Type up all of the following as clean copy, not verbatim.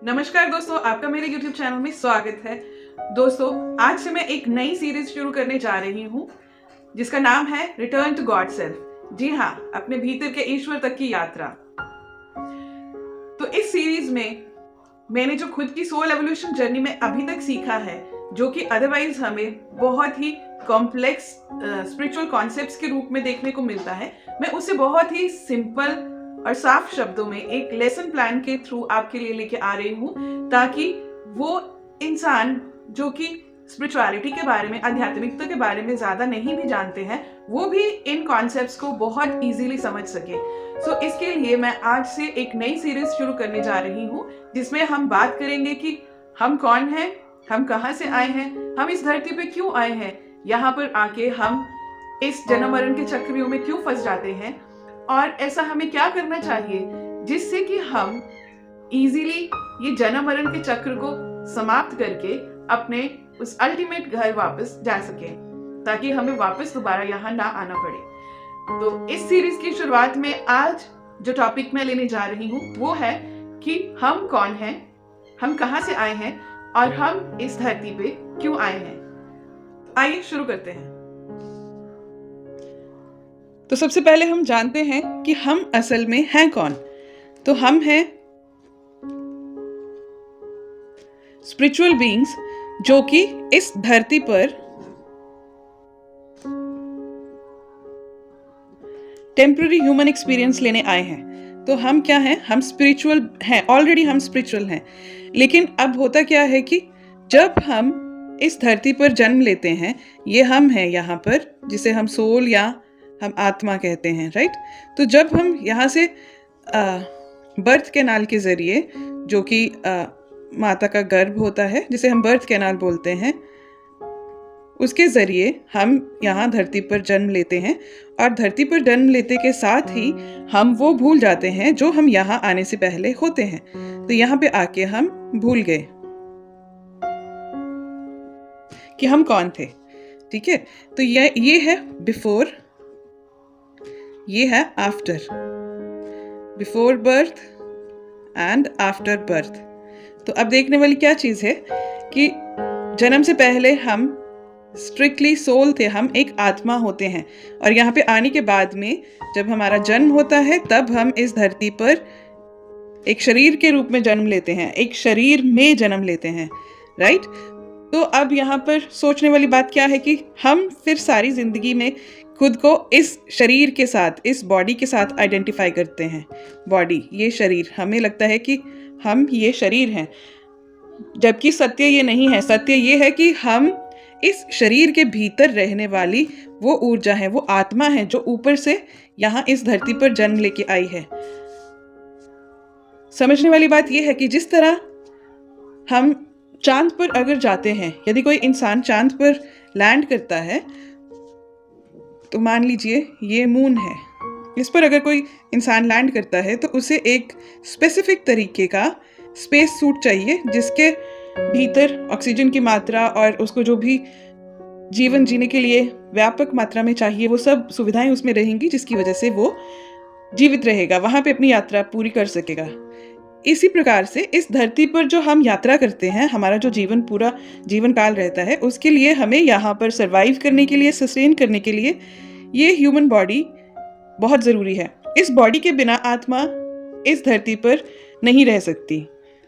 नमस्कार दोस्तों, आपका मेरे YouTube चैनल में स्वागत है। दोस्तों, आज से मैं एक नई सीरीज शुरू करने जा रही हूँ जिसका नाम है रिटर्न टू गॉड सेल्फ। जी हाँ, अपने भीतर के ईश्वर तक की यात्रा। तो इस सीरीज में मैंने जो खुद की सोल एवोल्यूशन जर्नी में अभी तक सीखा है, जो कि अदरवाइज हमें बहुत ही कॉम्प्लेक्स स्पिरिचुअल कॉन्सेप्ट्स के रूप में देखने को मिलता है, मैं उसे बहुत ही सिंपल और साफ शब्दों में एक लेसन प्लान के थ्रू आपके लिए लेके आ रही हूँ, ताकि वो इंसान जो कि स्पिरिचुअलिटी के बारे में, आध्यात्मिकता के बारे में ज्यादा नहीं भी जानते हैं, वो भी इन कॉन्सेप्ट्स को बहुत इजीली समझ सके। सो इसके लिए मैं आज से एक नई सीरीज शुरू करने जा रही हूँ जिसमें हम बात करेंगे कि हम कौन हैं, हम कहाँ से आए हैं, हम इस धरती पे क्यों आए हैं, यहाँ पर आके हम इस जन्म मरण के चक्रव्यूह में क्यों फंस जाते हैं, और ऐसा हमें क्या करना चाहिए जिससे कि हम इजीली ये जन्म मरण के चक्र को समाप्त करके अपने उस अल्टीमेट घर वापस जा सके, ताकि हमें वापस दोबारा यहाँ ना आना पड़े। तो इस सीरीज की शुरुआत में आज जो टॉपिक मैं लेने जा रही हूँ वो है कि हम कौन हैं, हम कहाँ से आए हैं और हम इस धरती पे क्यों आए हैं। आइए शुरू करते हैं। तो सबसे पहले हम जानते हैं कि हम असल में हैं कौन। तो हम हैं स्पिरिचुअल बीइंग्स जो कि इस धरती पर टेम्पररी ह्यूमन एक्सपीरियंस लेने आए हैं। तो हम क्या हैं? हम स्पिरिचुअल हैं, ऑलरेडी हम स्पिरिचुअल हैं। लेकिन अब होता क्या है कि जब हम इस धरती पर जन्म लेते हैं, ये हम हैं यहाँ पर, जिसे हम सोल या हम आत्मा कहते हैं, राइट। तो जब हम यहाँ से बर्थ कैनाल के जरिए, जो कि माता का गर्भ होता है जिसे हम बर्थ कैनाल बोलते हैं, उसके जरिए हम यहाँ धरती पर जन्म लेते हैं। और धरती पर जन्म लेते के साथ ही हम वो भूल जाते हैं जो हम यहाँ आने से पहले होते हैं। तो यहाँ पे आके हम भूल गए कि हम कौन थे, ठीक है। तो ये है बिफोर, ये है after, before birth and after birth. तो अब देखने वाली क्या चीज है कि जन्म से पहले हम स्ट्रिक्टली सोल थे, हम एक आत्मा होते हैं। और यहाँ पे आने के बाद में जब हमारा जन्म होता है, तब हम इस धरती पर एक शरीर के रूप में जन्म लेते हैं, एक शरीर में जन्म लेते हैं, राइट। तो अब यहाँ पर सोचने वाली बात क्या है कि हम फिर सारी जिंदगी में खुद को इस शरीर के साथ, इस बॉडी के साथ आइडेंटिफाई करते हैं। बॉडी, ये शरीर, हमें लगता है कि हम ये शरीर हैं, जबकि सत्य ये नहीं है। सत्य ये है कि हम इस शरीर के भीतर रहने वाली वो ऊर्जा है, वो आत्मा है जो ऊपर से यहाँ इस धरती पर जन्म लेके आई है। समझने वाली बात ये है कि जिस तरह हम चांद पर अगर जाते हैं, यदि कोई इंसान चांद पर लैंड करता है, तो मान लीजिए ये मून है, इस पर अगर कोई इंसान लैंड करता है तो उसे एक स्पेसिफिक तरीके का स्पेस सूट चाहिए जिसके भीतर ऑक्सीजन की मात्रा और उसको जो भी जीवन जीने के लिए व्यापक मात्रा में चाहिए वो सब सुविधाएं उसमें रहेंगी, जिसकी वजह से वो जीवित रहेगा, वहां पे अपनी यात्रा पूरी कर सकेगा। इसी प्रकार से इस धरती पर जो हम यात्रा करते हैं, हमारा जो जीवन, पूरा जीवन काल रहता है, उसके लिए हमें यहाँ पर सरवाइव करने के लिए, सस्टेन करने के लिए ये ह्यूमन बॉडी बहुत ज़रूरी है। इस बॉडी के बिना आत्मा इस धरती पर नहीं रह सकती,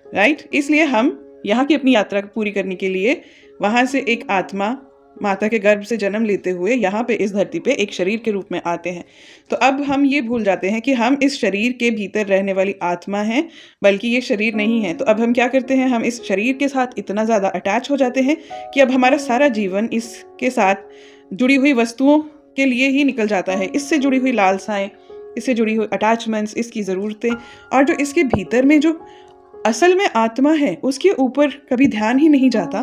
राइट। इसलिए हम यहाँ की अपनी यात्रा पूरी करने के लिए वहाँ से एक आत्मा माता के गर्भ से जन्म लेते हुए यहाँ पे इस धरती पे एक शरीर के रूप में आते हैं। तो अब हम ये भूल जाते हैं कि हम इस शरीर के भीतर रहने वाली आत्मा हैं, बल्कि ये शरीर नहीं है। तो अब हम क्या करते हैं, हम इस शरीर के साथ इतना ज़्यादा अटैच हो जाते हैं कि अब हमारा सारा जीवन इसके साथ जुड़ी हुई वस्तुओं के लिए ही निकल जाता है। इससे जुड़ी हुई लालसाएँ, इससे जुड़ी हुई अटैचमेंट्स, इसकी ज़रूरतें, और जो इसके भीतर में जो असल में आत्मा है उसके ऊपर कभी ध्यान ही नहीं जाता।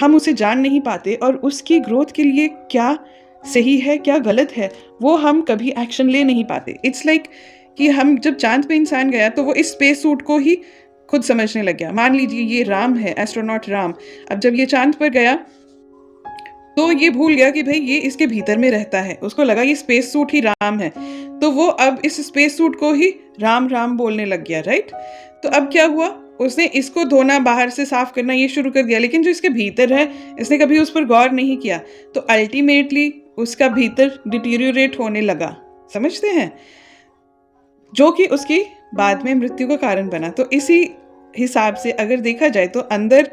हम उसे जान नहीं पाते और उसकी ग्रोथ के लिए क्या सही है, क्या गलत है, वो हम कभी एक्शन ले नहीं पाते। इट्स लाइक कि हम जब चांद पे इंसान गया तो वो इस स्पेस सूट को ही खुद समझने लग गया। मान लीजिए ये राम है, एस्ट्रोनॉट राम। अब जब ये चांद पर गया तो ये भूल गया कि भाई ये इसके भीतर में रहता है, उसको लगा ये स्पेस सूट ही राम है, तो वो अब इस स्पेस सूट को ही राम राम बोलने लग गया, राइट। तो अब क्या हुआ, उसने इसको धोना, बाहर से साफ करना ये शुरू कर दिया, लेकिन जो इसके भीतर है इसने कभी उस पर गौर नहीं किया, तो अल्टीमेटली उसका भीतर डिटीरियोरेट होने लगा, समझते हैं, जो कि उसकी बाद में मृत्यु का कारण बना। तो इसी हिसाब से अगर देखा जाए तो अंदर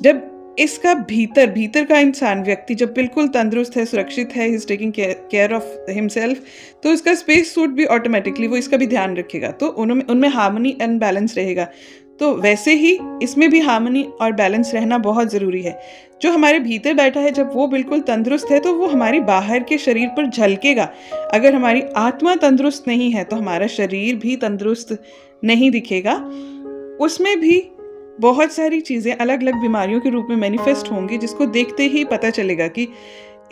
जब इसका भीतर का इंसान, व्यक्ति जब बिल्कुल तंदुरुस्त है, सुरक्षित है, he is taking care of himself, तो उसका स्पेस सूट भी ऑटोमेटिकली वो इसका भी ध्यान रखेगा, तो उनमें हार्मनी एंड बैलेंस रहेगा। तो वैसे ही इसमें भी हार्मनी और बैलेंस रहना बहुत ज़रूरी है। जो हमारे भीतर बैठा है जब वो बिल्कुल तंदुरुस्त है तो वो हमारी बाहर के शरीर पर झलकेगा। अगर हमारी आत्मा तंदुरुस्त नहीं है तो हमारा शरीर भी तंदुरुस्त नहीं दिखेगा, उसमें भी बहुत सारी चीज़ें अलग अलग बीमारियों के रूप में मैनिफेस्ट होंगी, जिसको देखते ही पता चलेगा कि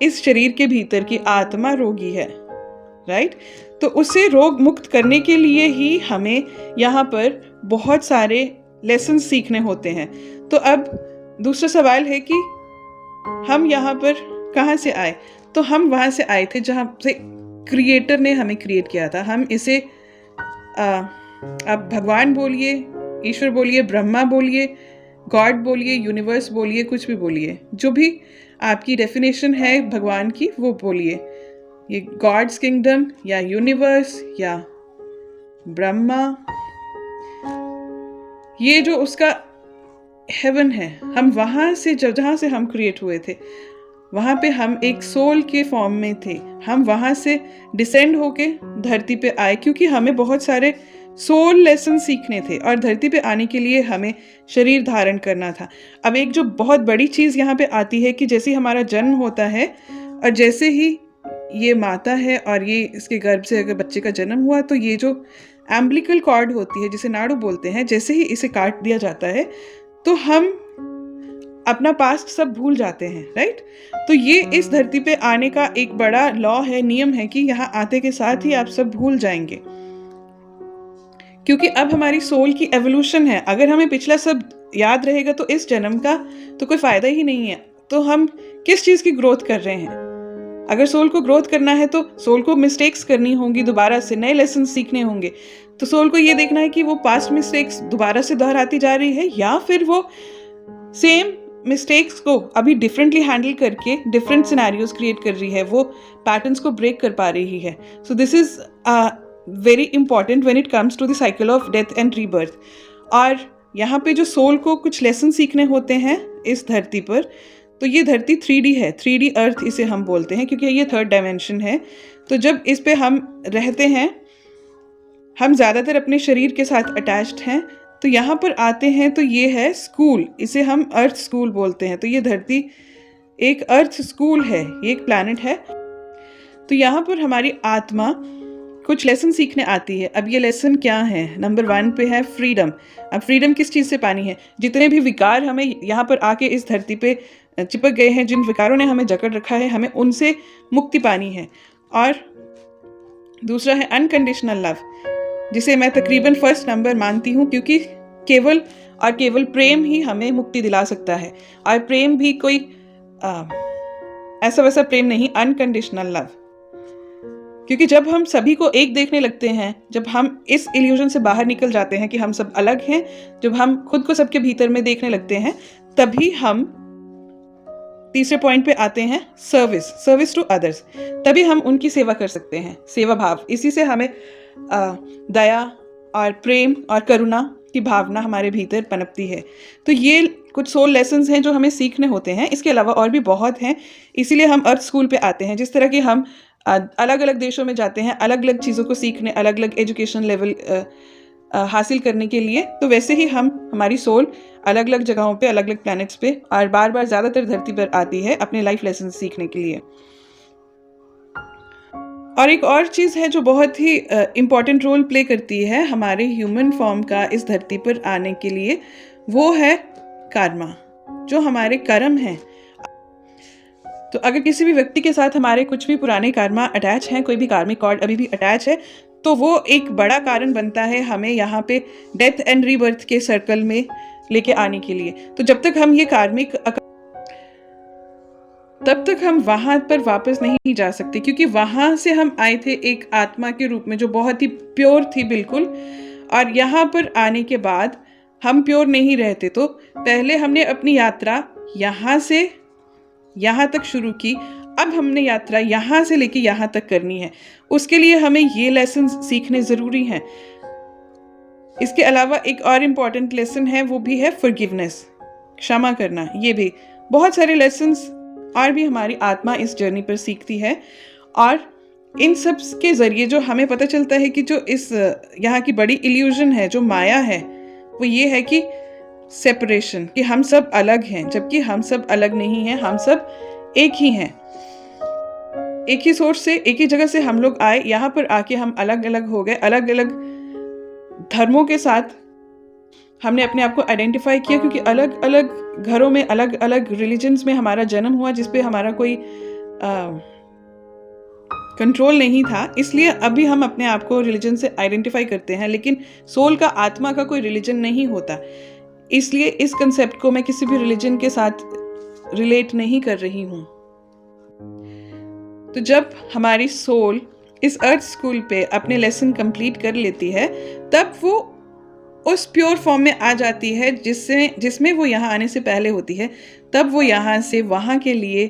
इस शरीर के भीतर की आत्मा रोगी है, राइट। तो उससे रोग मुक्त करने के लिए ही हमें यहाँ पर बहुत सारे लेसन सीखने होते हैं। तो अब दूसरा सवाल है कि हम यहाँ पर कहाँ से आए? तो हम वहाँ से आए थे जहाँ से क्रिएटर ने हमें क्रिएट किया था। हम इसे आप भगवान बोलिए, ईश्वर बोलिए, ब्रह्मा बोलिए, गॉड बोलिए, यूनिवर्स बोलिए, कुछ भी बोलिए, जो भी आपकी डेफिनेशन है भगवान की वो बोलिए। ये गॉड्स किंगडम या यूनिवर्स या ब्रह्मा, ये जो उसका हेवन है, हम वहाँ से जहाँ से हम क्रिएट हुए थे वहाँ पे हम एक सोल के फॉर्म में थे। हम वहाँ से डिसेंड होके धरती पे आए क्योंकि हमें बहुत सारे सोल लेसन सीखने थे और धरती पे आने के लिए हमें शरीर धारण करना था। अब एक जो बहुत बड़ी चीज़ यहाँ पे आती है कि जैसे ही हमारा जन्म होता है और जैसे ही ये माता है और ये इसके गर्भ से अगर बच्चे का जन्म हुआ तो ये जो एम्बिलिकल कॉर्ड होती है जिसे नाड़ू बोलते हैं, जैसे ही इसे काट दिया जाता है तो हम अपना पास्ट सब भूल जाते हैं, राइट। तो ये इस धरती पे आने का एक बड़ा लॉ है, नियम है कि यहाँ आते के साथ ही आप सब भूल जाएंगे, क्योंकि अब हमारी सोल की एवोल्यूशन है। अगर हमें पिछला सब याद रहेगा तो इस जन्म का तो कोई फायदा ही नहीं है। तो हम किस चीज़ की ग्रोथ कर रहे हैं? अगर सोल को ग्रोथ करना है तो सोल को मिस्टेक्स करनी होंगी, दोबारा से नए लेसन सीखने होंगे। तो सोल को ये देखना है कि वो पास्ट मिस्टेक्स दोबारा से दोहराती जा रही है या फिर वो सेम मिस्टेक्स को अभी डिफरेंटली हैंडल करके डिफरेंट सिनेरियोज क्रिएट कर रही है, वो पैटर्न्स को ब्रेक कर पा रही है। So this is very important when it comes to the cycle of death and rebirth. और यहाँ पे जो सोल को कुछ लेसन सीखने होते हैं इस धरती पर, तो ये धरती 3D है, 3D अर्थ इसे हम बोलते हैं क्योंकि ये 3rd डायमेंशन है। तो जब इस पे हम रहते हैं, हम ज़्यादातर अपने शरीर के साथ अटैच्ड हैं, तो यहाँ पर आते हैं तो ये है स्कूल, इसे हम अर्थ स्कूल बोलते हैं। तो ये धरती एक अर्थ स्कूल है, ये एक प्लैनेट है। तो यहाँ पर हमारी आत्मा कुछ लेसन सीखने आती है। अब ये लेसन क्या है? नंबर 1 पे है फ्रीडम। अब फ्रीडम किस चीज़ से पानी है? जितने भी विकार हमें यहाँ पर आके इस धरती पे चिपक गए हैं, जिन विकारों ने हमें जकड़ रखा है, हमें उनसे मुक्ति पानी है। और दूसरा है अनकंडीशनल लव, जिसे मैं तकरीबन फर्स्ट नंबर मानती हूँ, क्योंकि केवल और केवल प्रेम ही हमें मुक्ति दिला सकता है। और प्रेम भी कोई ऐसा वैसा प्रेम नहीं, अनकंडीशनल लव। क्योंकि जब हम सभी को एक देखने लगते हैं, जब हम इस इल्यूजन से बाहर निकल जाते हैं कि हम सब अलग हैं, जब हम खुद को सबके भीतर में देखने लगते हैं, तभी हम तीसरे पॉइंट पे आते हैं, सर्विस टू अदर्स। तभी हम उनकी सेवा कर सकते हैं, सेवा भाव। इसी से हमें दया और प्रेम और करुणा की भावना हमारे भीतर पनपती है। तो ये कुछ सोल लेसन्स हैं जो हमें सीखने होते हैं। इसके अलावा और भी बहुत हैं, इसीलिए हम अर्थ स्कूल पे आते हैं। जिस तरह कि हम अलग अलग देशों में जाते हैं अलग अलग चीज़ों को सीखने, अलग अलग एजुकेशन लेवल हासिल करने के लिए, तो वैसे ही हमारी सोल अलग अलग जगहों पे, अलग अलग प्लैनेट्स पे और बार बार ज़्यादातर धरती पर आती है अपने लाइफ लेसन सीखने के लिए। और एक और चीज़ है जो बहुत ही इम्पॉर्टेंट रोल प्ले करती है हमारे ह्यूमन फॉर्म का इस धरती पर आने के लिए, वो है कर्मा, जो हमारे कर्म हैं। तो अगर किसी भी व्यक्ति के साथ हमारे कुछ भी पुराने कर्मा अटैच हैं, कोई भी कार्मिक कॉर्ड अभी भी अटैच है, तो वो एक बड़ा कारण बनता है हमें यहाँ पे डेथ एंड रीबर्थ के सर्कल में लेके आने के लिए। तो जब तक हम ये कार्मिक, तब तक हम वहाँ पर वापस नहीं जा सकते, क्योंकि वहाँ से हम आए थे एक आत्मा के रूप में जो बहुत ही प्योर थी बिल्कुल। और यहाँ पर आने के बाद हम प्योर नहीं रहते। तो पहले हमने अपनी यात्रा यहाँ से यहाँ तक शुरू की, अब हमने यात्रा यहाँ से लेके यहाँ तक करनी है। उसके लिए हमें ये लेसन सीखने ज़रूरी हैं। इसके अलावा एक और इम्पॉर्टेंट लेसन है, वो भी है फॉरगिवनेस, क्षमा करना। ये भी बहुत सारे लेसन्स और भी हमारी आत्मा इस जर्नी पर सीखती है, और इन सब के ज़रिए जो हमें पता चलता है कि जो इस यहाँ की बड़ी इल्यूजन है, जो माया है, वो ये है कि सेपरेशन, कि हम सब अलग हैं, जबकि हम सब अलग नहीं हैं, हम सब एक ही हैं। एक ही सोर्स से, एक ही जगह से हम लोग आए, यहाँ पर आके हम अलग अलग हो गए। अलग अलग धर्मों के साथ हमने अपने आप को आइडेंटिफाई किया, क्योंकि अलग अलग घरों में, अलग अलग रिलीजन्स में हमारा जन्म हुआ, जिसपे हमारा कोई कंट्रोल नहीं था। इसलिए अभी हम अपने आप को रिलीजन से आइडेंटिफाई करते हैं, लेकिन सोल का, आत्मा का कोई रिलीजन नहीं होता। इसलिए इस कंसेप्ट को मैं किसी भी रिलीजन के साथ रिलेट नहीं कर रही हूँ। तो जब हमारी सोल इस अर्थ स्कूल पे अपने लेसन कंप्लीट कर लेती है, तब वो उस प्योर फॉर्म में आ जाती है जिसमें वो यहाँ आने से पहले होती है। तब वो यहाँ से वहाँ के लिए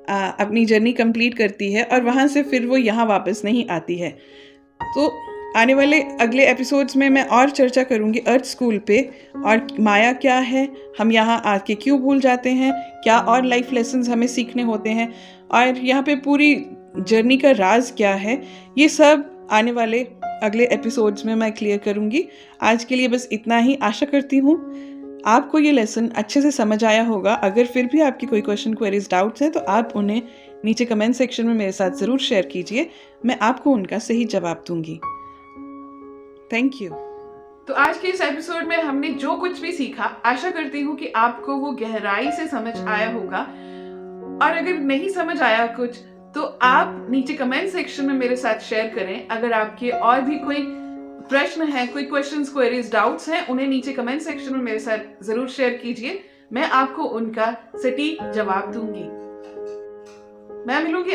अपनी जर्नी कंप्लीट करती है, और वहाँ से फिर वो यहाँ वापस नहीं आती है। तो आने वाले अगले एपिसोड्स में मैं और चर्चा करूँगी अर्थ स्कूल पे, और माया क्या है, हम यहाँ आके क्यों भूल जाते हैं, क्या और लाइफ लेसन्स हमें सीखने होते हैं, और यहाँ पे पूरी जर्नी का राज क्या है। ये सब आने वाले अगले एपिसोड्स में मैं क्लियर करूँगी। आज के लिए बस इतना ही। आशा करती हूँ आपको ये लेसन अच्छे से समझ आया होगा। अगर फिर भी आपकी कोई क्वेश्चन, क्वेरीज, डाउट्स हैं, तो आप उन्हें नीचे कमेंट सेक्शन में मेरे साथ ज़रूर शेयर कीजिए। मैं आपको उनका सही जवाब दूंगी। Thank you. तो आज के इस एपिसोड में हमने जो कुछ भी सीखा, आशा करती हूँ कि आपको वो गहराई से समझ आया होगा। और अगर नहीं समझ आया कुछ, तो आप नीचे कमेंट सेक्शन में मेरे साथ शेयर करें। अगर आपके और भी कोई प्रश्न है, कोई क्वेश्चंस, क्वेरीज, डाउट्स हैं, उन्हें नीचे कमेंट सेक्शन में मेरे साथ जरूर शेयर कीजिए। मैं आपको उनका सटीक जवाब दूंगी। मैं मिलूंगी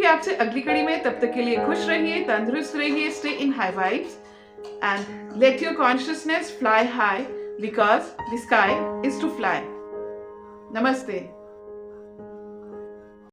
आपसे अगली कड़ी में। तब तक के लिए खुश रहिए, तंदुरुस्त रहिए, stay in high vibes and let your consciousness fly high, because the sky is to fly. नमस्ते।